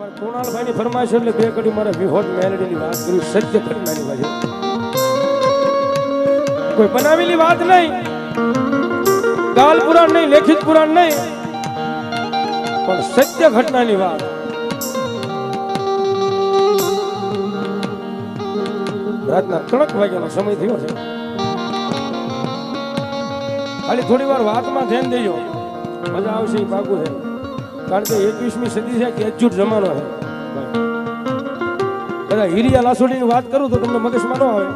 કુણાલભાઈની ફરમાઈશ એટલે બે કડી મારે વિહોત મેલડીની વાત કરું, સત્ય ઘટનાની વાત. કોઈ બનાવેલી વાત નહીં, ગાલ પુરાણ નહીં, લેખિત પુરાણ નહીં, પણ સત્ય ઘટનાની વાત. રાતના 3 વાગ્યાનો સમય થયો છે. ખાલી થોડી વાર વાતમાં ધ્યાન દેજો, મજા આવશે. એ પાકું છે, કારણ કે 21મી સદી છે, કેજ્યુટ જમાનો છે. બધા હીરિયા લાસોડીની વાત કરું તો તમને મગજમાં ન આવે.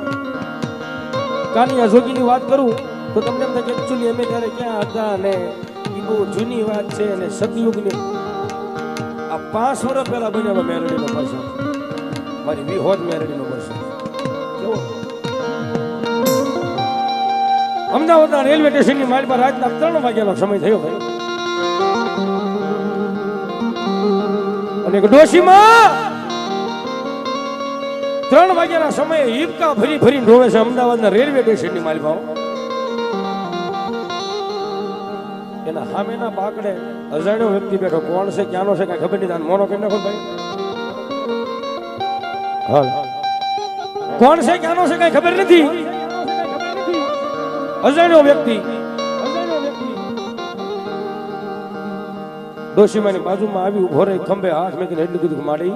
કાનિયા જોગીની વાત કરું તો તમને એમ થાય કે એકચ્યુઅલી અમે ત્યારે ક્યાં હતા ને એ બહુ જૂની વાત છે. અને સતયુગની આ 5 વર્ષ પહેલા બન્યો મેરડીનો પ્રસંગ, મારી વિહોત મેરડીનો પ્રસંગ. કેવો અમદાવાદના રેલવે સ્ટેશનની મારી પર રાતના 3 વાગ્યાનો સમય થયો ભાઈ. અને એક ડોશીમાં 3 વાગ્યાના સમયે હિપકા ફરી ફરીને રોવે છે અમદાવાદના રેલવે સ્ટેશનની માલભાવ. એના સામેના બાકડે અજાણ્યો વ્યક્તિ બેઠો. કોણ છે, ક્યાંનો છે, કઈ ખબર નહીં. મોનો કરી નાખો ભાઈ. હાલ કોણ છે, ક્યાંનો છે, કઈ ખબર નથી. અજાણ્યો વ્યક્તિ ડોશીમાની બાજુમાં આવી ઉભો રહી, ખંભે હાથ મેકીને એટલું કીધું, માડી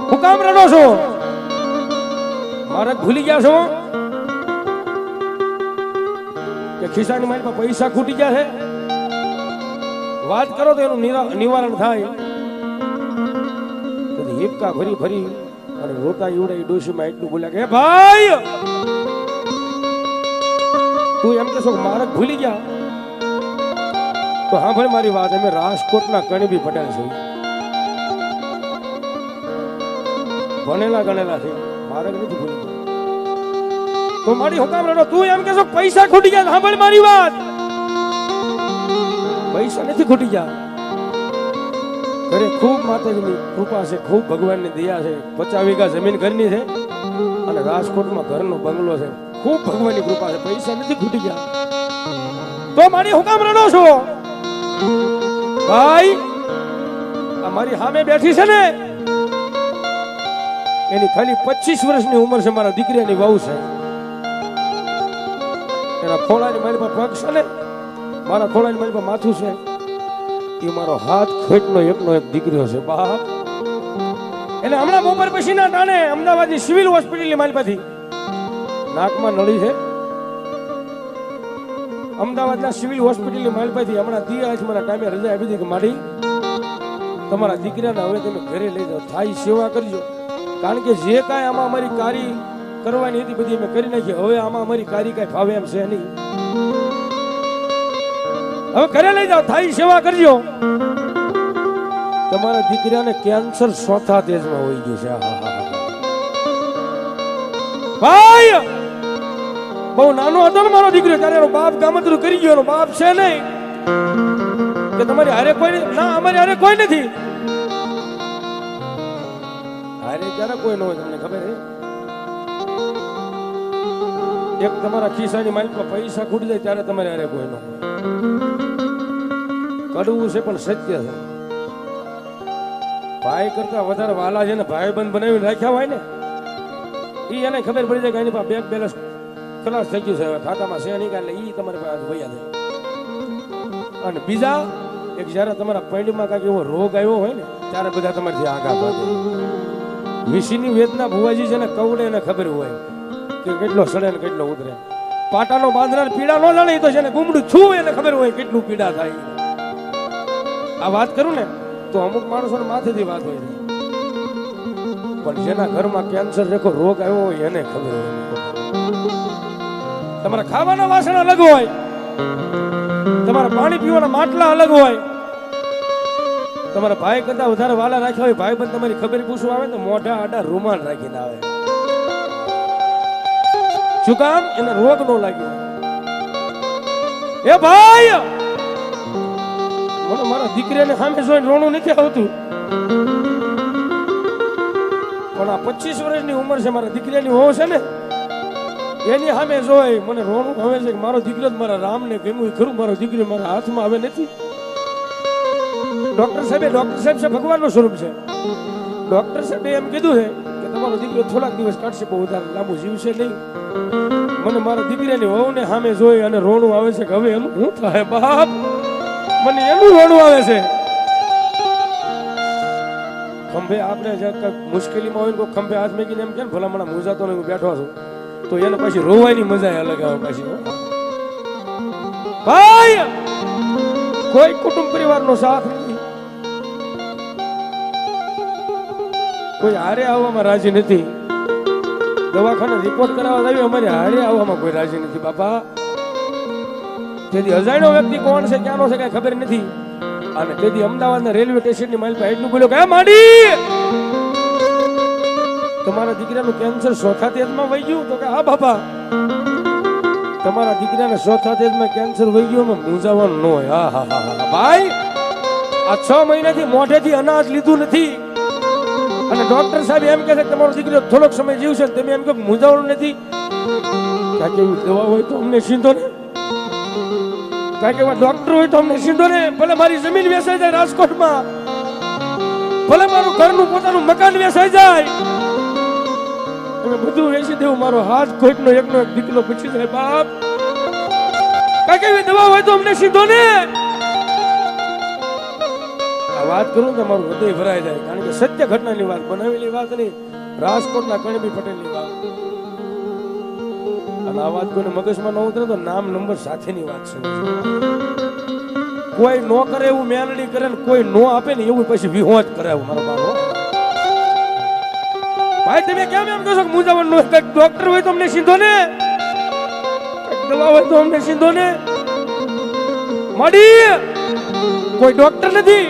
હું કામ રડો છો? મારે ભૂલી ગયા છો કે ખિસ્સાની મારી પાસે પૈસા ખૂટી ગયા છે? વાત કરો તો એનું નિવારણ થાય. હિપકા ફરી ફરી અને રોતા ઈવડાઈ ડોશીમાં એટલું બોલ્યા કે ભાઈ તું એમ કહેશો મારે ભૂલી ગયા તો હા ભાઈ મારી વાત, અમે રાજકોટના કણીબી પટેલ છે, ભણેલા ગણેલા છે, મારે નથી ભૂલી ગયા. તો મારી હુકામ રડો? તું એમ કહેશો પૈસા ખૂટી ગયા? હા ભાઈ મારી વાત, પૈસા નથી ખૂટી ગયા. ઘરે ખૂબ માતાજીની કૃપા છે, ખૂબ ભગવાનની દયા છે. 50 વીઘા જમીન ઘરની છે અને રાજકોટમાં ઘરનો બંગલો છે. ખૂબ ભગવાનની કૃપા છે, પૈસા નથી ખૂટી ગયા. તો મારી હુકામ રડો છો? ભાઈ આ મારી સામે બેઠી છે ને, એની ખાલી 25 વર્ષની ઉંમર છે. મારા દીકરાની વહુ છે. એના ખોળાની મારી પાસે પગ છે ને, મારા ખોળાની મારી પાસે માથું છે. એ મારો હાથ ખેટનો એકનો એક દીકરીઓ છે બાપ. એટલે હમણાં બપોર પછી ના ટાણે અમદાવાદની સિવિલ હોસ્પિટલની મારી પાછી નાકમાં નળી છે. અમદાવાદના સિવિલ હોસ્પિટલની માલપાથી હમણાં દિયાજ મને ટાઈમે રજા આપી દીધી કે માડી તમારા દીકરાને હવે તમે ઘરે લઈ જાઓ, થાય સેવા કરજો. કારણ કે જે કાંઈ આમાં અમારી કાર્ય કરવાની હતી બધી અમે કરી નાખી. હવે આમાં અમારી કાર્ય કાંઈ ફાવે એમ છે નહીં. હવે ઘરે લઈ જાઓ, થાય સેવા કરજો. તમારા દીકરાને કેન્સર 4થા સ્ટેજમાં હોઈ ગયું છે. ભાઈ બહુ નાનો હતો ને મારો દીકરો ત્યારે એનો બાપ ગામતરું કરી ગયો. એનો બાપ છે નહીં કે તમારી હારે કોઈ ના, અમારી હારે કોઈ નથી. હારે ક્યારે કોઈ ન હોય, તમને ખબર છે? એક તમારા ખિસ્સાની માલિકમાં પૈસા ખૂટી જાય ત્યારે તમારે હારે કોઈ ન હોય. કડવું છે પણ સત્ય છે. ભાઈ કરતા વધારે વાલા છે ને ભાઈ બંધ બનાવીને રાખ્યા હોય ને, એ એને ખબર પડી જાય કે એની પાસે બેંક બેલેન્સ ખલાસ થઈ ગયું છે, ખાતામાં છે નહીં, એટલે એ તમારે પાસે વૈયા જાય. અને બીજા એક જયારે તમારા પૈંડમાં કાંઈક એવો રોગ આવ્યો હોય ને ત્યારે બધા તમારાથી આગા ભાગે. વિશીની વેદના ભુવાજી છે ને કવડે એને ખબર હોય કે કેટલો સડે ને કેટલો ઉતરે. પાટાનો બાંધનાર પીડા ન જાણે તો છે ને ગુમડું છું એને ખબર હોય કેટલું પીડા થાય. આ વાત કરું ને તો અમુક માણસોને માથેથી વાત હોય, પણ જેના ઘરમાં કેન્સર રેખો રોગ આવ્યો હોય એને ખબર હોય. તમારા ખાવાના વાસણ અલગ હોય, તમારા પાણી પીવાના માટલા અલગ હોય. તમારા ભાઈ કરતા વધારે વાલા રાખ્યા હોય, ભાઈ બંધ તમારી ખબર પૂછવા આવે તો મોઢા આડા રૂમાલ રાખીને આવે. શું કામ? એને રોગ નો લાગ્યો. એ ભાઈ મને મારા દીકરીને સામે જોઈને રોણું નથી આવતું, પણ આ 25 વર્ષની ઉંમર છે મારા દીકરીની વહુ છે ને, એની સામે જોઈ મને રોણું આવે છે કે મારો દીકરો મારા રામને ગમ્યું ખરું, મારો દીકરો મારા હાથમાં આવે નથી. ડોક્ટર સાહેબ છે ભગવાનનું સ્વરૂપ છે. ડોક્ટર સાહેબે એમ કીધું છે કે તમારો દીકરો થોડાક દિવસ કાઢશે, બહુ વધારે લાંબુ જીવશે નહીં. મને મારા દીકરાની વહુને સામે જોઈ અને રોણું આવે છે કે હવે એનું શું થાય બાપ, મને એનું રોણું આવે છે. ખંભે આપણે મુશ્કેલીમાં હોય ને કોઈ ખંભે હાથ મેકીને એમ કે ભલામણા મૂંઝાતો નહીં હું બેઠો છું, તો એને પછી રોવાની મજા અલગ આવે પાછી. ભાઈ કોઈ કુટુંબ પરિવારનો સાથ નથી, કોઈ હારે આવવામાં રાજી નથી. દવાખાને રિપોર્ટ કરાવવા આવી અમારે હારે આવવામાં કોઈ રાજી નથી બાપા. તેથી અજાણ્યો વ્યક્તિ કોણ છે ક્યાંનો છે કઈ ખબર નથી. અને તેથી અમદાવાદના રેલવે સ્ટેશનની માઇલ પર એટલું બોલ્યો કે માંડી તમારા દીકરાનું કેન્સર ચોથા તેજમાં વહી ગયું. તો કે હા બાપા, તમારા દીકરાને ચોથા તેજમાં કેન્સર વહી ગયું, એમાં મૂંઝાવાનું ન હોય. હા હા હા ભાઈ, આ 6 મહિનાથી મોઢેથી અનાજ લીધું નથી અને ડોક્ટર સાહેબ એમ કહે છે કે તમારો દીકરો થોડોક સમય જીવશે, તમે એમ કહો મૂંઝાવાનું નથી. કાંઈક એવી દવા હોય તો અમને સીધો ને, કાંઈક એવા ડોક્ટર હોય તો અમને સીધો ને. ભલે મારી જમીન વેચાઈ જાય રાજકોટમાં, ભલે મારું ઘરનું પોતાનું મકાન વેચાઈ જાય, તમે બધું વેચી દેવું, મારો હાથ કોઈકનો એકનો એક દીકરો પૂછી જાય બાપ. કાંઈક એવી દવા હોય તો અમને સીધો ને. આ વાત કરું તો મારું હૃદય ભરાઈ જાય, કારણ કે સત્ય ઘટનાની વાત, બનાવેલી વાત નહીં, રાજકોટના કણબી પટેલની વાત. અને આ વાત કોઈને મગજમાં ન ઉતરે તો નામ નંબર સાથેની વાત છે. કોઈ નો કરે એવું મેલડી કરે ને કોઈ નો આપે ને એવું પછી વિહોત કરાવું મારો બાબો. ભાઈ તમે કેમ એમ કહો છો કે મૂંઝાવણ નો ડોક્ટર હોય તો અમને સીધો ને, દવા હોય તો અમને સીધો ને. મળી કોઈ ડોક્ટર નથી,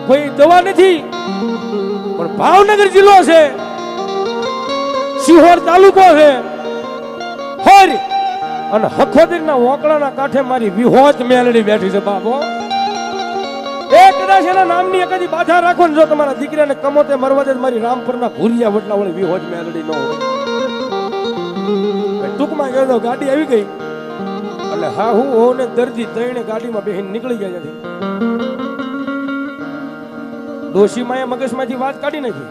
કોઈ દવા નથી, પણ ભાવનગર જિલ્લો છે, સિહોર તાલુકો છે, હરી અને હખોદરના ઓકળાના કાંઠે મારી વિહોત મેલડી બેઠી છે બાપો. એ કદાચ એના નામની એકાદી બાધા રાખો ને, જો તમારા દીકરાને કમોતે મરવા દે મારી રામપુરના ભૂરિયા વટલા વાળી વિહોત મેલડી ન હોય. ટૂંકમાં કહે તો ગાડી આવી ગઈ એટલે હા હું હોઉં ને દર્દી ત્રણે ગાડીમાં બેહીને નીકળી ગયા નથી. ડોશીમાએ મગજમાંથી વાત કાઢી નાખી,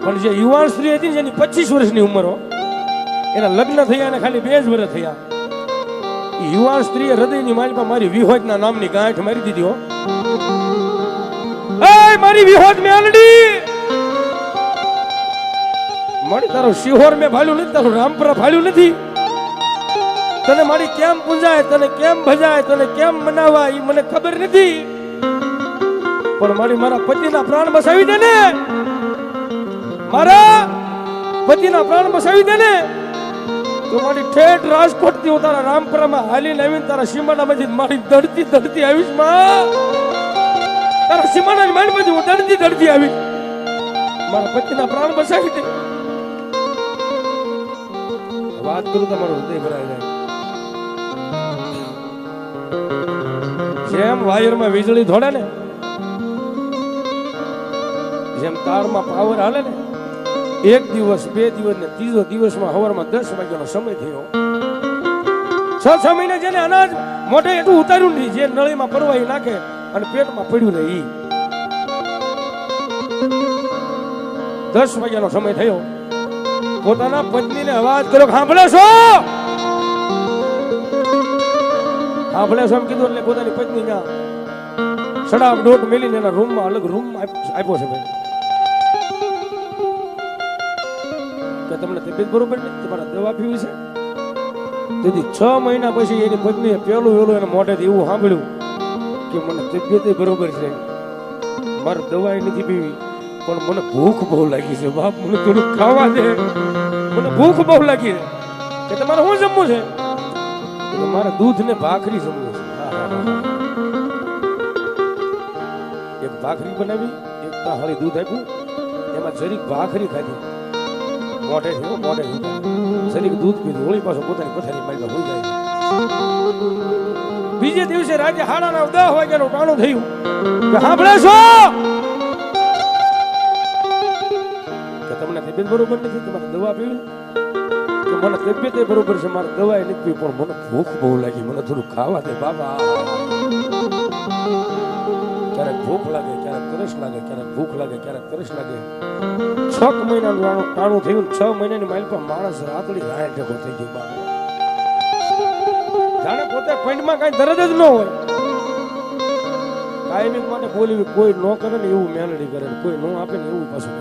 પણ જે યુવાન સ્ત્રી હતી જેની 25 વર્ષની ઉંમર હો, એના લગ્ન થયા અને ખાલી 2 જ વર્ષ થયા, યુવાન સ્ત્રીએ હૃદયની માલિકા મારી વિહોતના નામની ગાંઠ મારી દીધી હો. એ મારી વિહોત મેલડી, મારી તારો શિહોર મેં ભાળ્યું નથી, તારું રામપુરા ભાળ્યું નથી. તને મારી કેમ પૂંજાય, તને કેમ ભજાય, તને કેમ મનાવાય એ મને ખબર નથી, પણ મારી મારા પતિના પ્રાણ બસાવી દે ને, મારા પતિના પ્રાણ બસાવી દે ને, તો મારી ઠેઠ રાજકોટ થી હું તારા રામપુરામાં હાલીને આવીને તારા સીમાડામાંથી મારી દડતી આવીશ માં. તારા સીમાડાની મારીમાંથી હું દડતી આવીશ, મારા પતિના પ્રાણ બસાવી દે. વાત કરું તો મારું હૃદય ભરાઈ જાય. જેમ વાયરમાં વીજળી દોડે ને, જેમ તારમાં પાવર હાલે ને, 1 દિવસ 2 દિવસ ને 3જો દિવસમાં હવારમાં 10 વાગ્યાનો સમય થયો. 6 મહિને જેને અનાજ મોઢે એટલું ઉતાર્યું નથી, જે નળીમાં પરવાઈ નાખે અને પેટમાં પડ્યું રહે, 10 વાગ્યાનો સમય થયો. પોતાના પત્નીને અવાજ કર્યો, સાંભળે છો, સાંભળે છો એમ કીધું એટલે પોતાની પત્ની ના સડાપ ડોટ મેલીને એના રૂમમાં અલગ રૂમ આપ્યો છે. ભાઈ કે તમને તબિયત બરોબર નથી, તમારે દવા પીવી છે. તેથી 6 મહિના પછી એની પત્નીએ પેલું એને મોઢેથી એવું સાંભળ્યું કે મને તબિયત બરોબર છે, મારે દવા નથી પીવી, પણ મને ભૂખ બહુ લાગી છે બાપ, મને થોડું ખાવા દે, મને ભૂખ બહુ લાગી છે. કે તમારે શું જમવું છે? મારે દૂધ ને ભાખરી જમવું છે. એક ભાખરી બનાવી, એક તાહળી દૂધ આપ્યું, એમાં જરીક ભાખરી ખાધી, મોઢે જરીક દૂધ પીધું, હોળી પાછો પોતાની પથારી મારી હોઈ જાય. બીજે દિવસે રાતે 9:30 વાગ્યાનું ટાણું થયું કે સાંભળે છો કે તમને તબિયત બરોબર નથી, તમારે દવા પીવી? કે મને તબિયત બરોબર છે, મારે દવા નથી પીવી, પણ મને ભૂખ બહુ લાગી, મને થોડું ખાવા દે બાબા. ભૂખ લાગે, ક્યારેક તરસ લાગે, ક્યારેક ભૂખ લાગે, ક્યારેક તરસ લાગે. 6 મહિનાનું ટાણું થયું, 6 મહિનાની માઇલ પર માણસ રાતડી રાયણ ટેકો થઈ ગયો બાપ. જાણે પોતે પંડમાં કાંઈ દરદ જ ન હોય. કાયમિક માટે બોલી કોઈ ન કરે ને એવું મેલડી કરે, કોઈ ન આપે ને એવું પાછું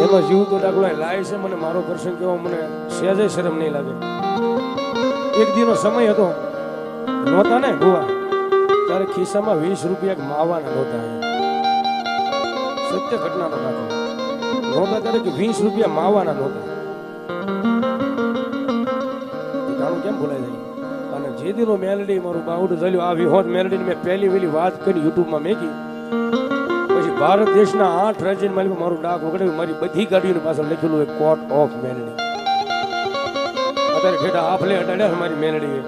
એમાં જીવ તો દાખલો લાય છે. મને મારો પ્રસંગ કેવો મને સહેજે શરમ નહીં લાગે. એક દીનો સમય હતો, નહોતા ને ગોવા ત્યારે ખિસ્સામાં 20 રૂપિયા માવાના નહોતા. સત્ય ઘટનાનો દાખલો. નહોતા ત્યારે કે 20 રૂપિયા માવાના નહોતા. જાણું કેમ ભૂલાઈ જાય. અને જે દીનો મેલડી મારું બાવડું ચાલ્યું, આ વિહોદ મેલડીની મેં પહેલી વેલી વાત કરી યુટ્યુબમાં મેકી. પછી ભારત દેશના 8 રાજ્યની માલિક મારું ડાક વગડાવ્યું. મારી બધી ગાડીઓની પાછળ લખેલું હોય કોર્ટ ઓફ મેલડી. અત્યારે ઠેઠા આફલે અડાડ્યા મારી મેલડી.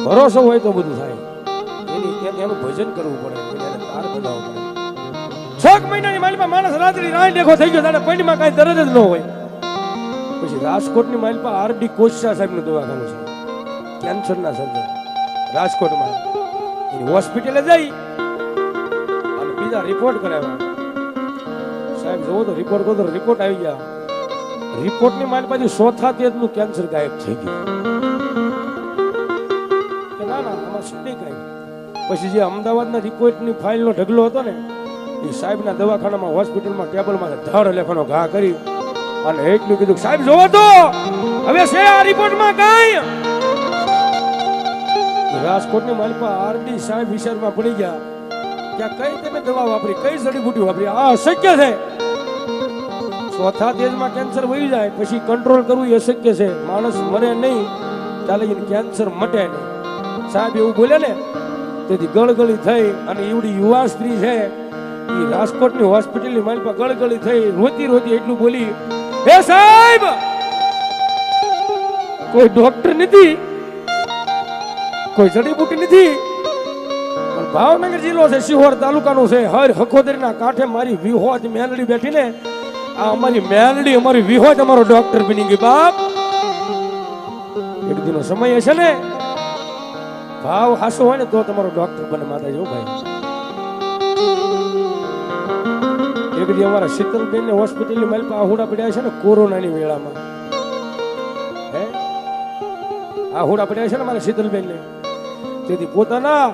ભરોસો હોય તો બધું થાય. એનું ભજન કરવું પડે, એને તાર બનાવવું પડે. 6 મહિનાની માલિકમાં માણસ રાત્રિ રાય દેખો થઈ ગયો, તારે પંડમાં કાંઈ દરદ જ ન હોય. પછી રાજકોટની માલિકમાં આરડી કોશિયા સાહેબનું દવાખાનું છે, કેન્સરના સર્જન રાજકોટમાં. એની હોસ્પિટલે જઈ અને બીજા રિપોર્ટ કરાવ્યા. સાહેબ જોવો તો રિપોર્ટ કરો તો રિપોર્ટ આવી ગયા. રિપોર્ટની માલિકમાંથી 4થા તેજનું કેન્સર ગાયબ થઈ ગયું. ના ના આમાં નહીં કાંઈ. પછી જે અમદાવાદના રિપોર્ટની ફાઇલનો ઢગલો હતો ને, એ સાહેબના દવાખાનામાં હોસ્પિટલમાં ટેબલમાં ધડ લેખનો ઘા કરી અને એટલું કીધું, સાહેબ જોવો તો હવે છે આ રિપોર્ટમાં કાંઈ. રાજકોટની માલિકા આરડી સાહેબ વિચારમાં પડી ગયા કે કઈ તમે દવા વાપરી, કઈ જડીબુટી વાપરી, આ અશક્ય છે. 4થા તેજમાં કેન્સર વહી જાય પછી કંટ્રોલ કરવું એ અશક્ય છે. માણસ મરે નહીં ચાલે, કેન્સર મટે નહીં. સાહેબ એવું બોલ્યા ને તેથી ગળગળી થઈ. અને એવડી યુવા સ્ત્રી છે એ રાજકોટની હોસ્પિટલની માલિકા ગળગળી થઈ, રોતી રોતી એટલું બોલી, હે સાહેબ કોઈ ડોક્ટર નથી, કોઈ જડીબુટી નથી, પણ ભાવનગર જિલ્લો છે, શિહોર તાલુકાનું છે, હર હખોદરીના કાંઠે મારી વિહોજ મેલડી બેઠી ને, આ અમારી મેલડી અમારી વિહોજ અમારો ડોક્ટર બની ગઈ બાપ. એક દિનો સમય હશે ને, ભાવ હાસો હોય ને તો તમારો ડોક્ટર બને માતાજી. ભાઈ એક દી અમારા શીતલબેન ને હોસ્પિટલની માલિક આહુડા પડ્યા છે ને કોરોનાની વેળામાં. હે આહુડા પડ્યા છે ને મારા શીતલબેન ને, તેથી પોતાના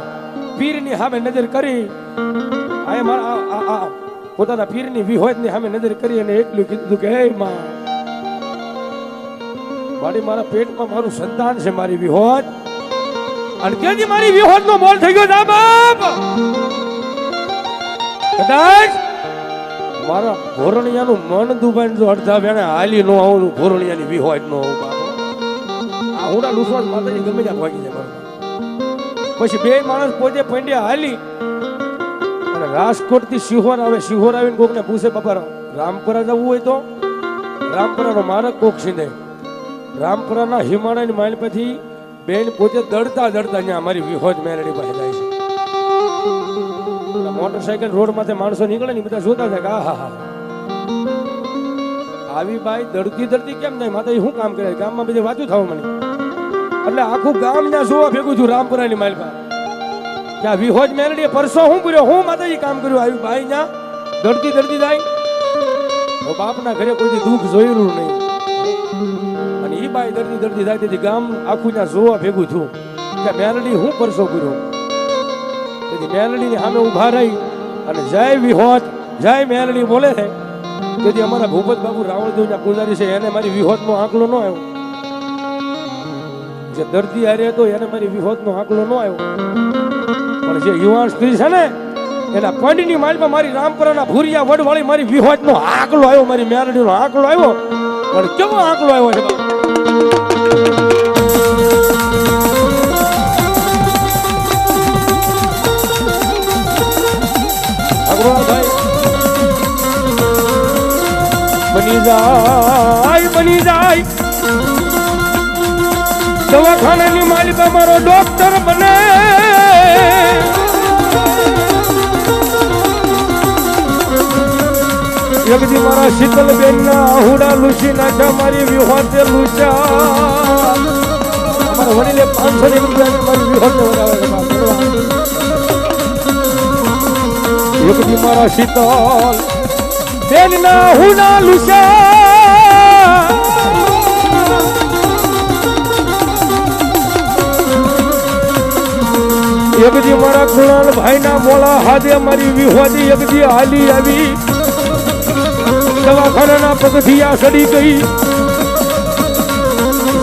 પીરની સામે નજર કરી, પોતાના પીરની વિહોજની સામે નજર કરી અને એટલું કીધું કે હે માં, મારા પેટમાં મારું સંતાન છે, મારી વિહોજ. અને તેથી મારી વિહોજનો મોલ થઈ ગયો બાપ. કદાચ મારા ભોરણિયાનું મન દુબાઈને જો અડધા વેણે હાલી નો આવું, ભોરણિયાની વિહોજ નો આવું બાપ. આ હુડા લૂસવા માતાજી ગમે ત્યાં ભાગી જાય. પછી બે માણસ પોતે પંડ્યા હાલી અને રાજકોટ થી શિહોર આવે. શિહોર આવીને કોકને પૂછે, બાપા રામપરા જવું હોય તો રામપરાનો માર્ગ કોક સીધે. રામપરાના હિમાલયની માઇલ પછી બેન પોતે દડતા દડતા ત્યાં અમારી વિહોજ મેરડી પાસે જાય છે. મોટરસાયકલ રોડ માંથી માણસો નીકળે ને બધા જોતા થાય કે હા હા આવી બાઈ દડતી દડતી કેમ જાય, માતાજી શું કામ કરે, ગામમાં બધે વાંચું થવા મને. એટલે આખું ગામ ત્યાં જોવા ભેગું છું રામપુરાની માઇલ પર કે આ વિહોજ મેરડીએ પરસો હું કર્યો, હું માતાજી કામ કર્યું. આવી બાઈ ત્યાં દડતી દડતી જાય. બાપના ઘરે કોઈ દુઃખ જોયેલું નહીં. અને એ બાઈ દડતી દડતી જાય તેથી ગામ આખું ત્યાં જોવા ભેગું થયું કે મેરડી હું પરસો કર્યો. તેથી મેલડીની સામે ઉભા રહી અને જય વિહોજ જય મેલડી બોલે છે. તેથી અમારા ભૂપત બાબુ રાવળદેવના પૂજારી છે, એને મારી વિહોજનો આંકલો ન આવ્યો. જે દર્દી હારે હતો એને મારી વિહોજનો આંકલો ન આવ્યો. પણ જે યુવાન સ્ત્રી છે ને એના પંડની માલમાં મારી રામપરાના ભૂરિયા વડવાળી મારી વિહોજનો આંકલો આવ્યો, મારી મેલડીનો આંકલો આવ્યો. પણ કેવો આંકલો આવ્યો છે બાબુ. બની જાય દવાખાનાની માલિક મારો ડોક્ટર બને. એકદી મારા શીતલબેન ના આહુડા લૂસી નાખ્યા, મારી વિહોતે લૂસ્યા. અમારા વડીલે 500 રૂપિયા મારી વિહોતે વધારે. એકદી મારા શીતલ બેનના હુના લુસા એકદી મારા કુણાલ ભાઈના મોળા હાથે મારી વિહોદી એકદી હાલી આવી દવાખાનાના પગથિયા સડી ગઈ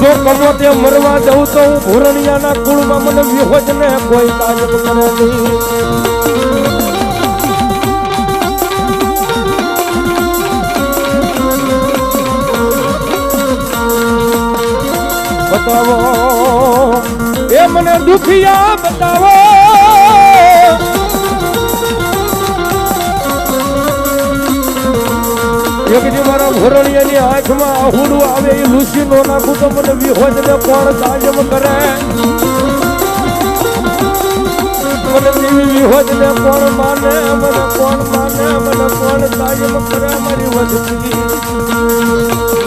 જો કમો તે મરવા જવું તો હું ભોરણિયાના કુળમાં મને વિહોજ ને કોઈ કાજબ કરે નહીં બતાવો એ મને દુખિયા બતાવો એકજી મારા ભોરણિયાની આંખમાં આહુડું આવે એ લુસી નો નાખું તો મને વિહોજ ને કોણ કાયમ કરે મને દેવી વિહોજ ને કોણ માને મને કોણ કાયમ કરે મારી વધતી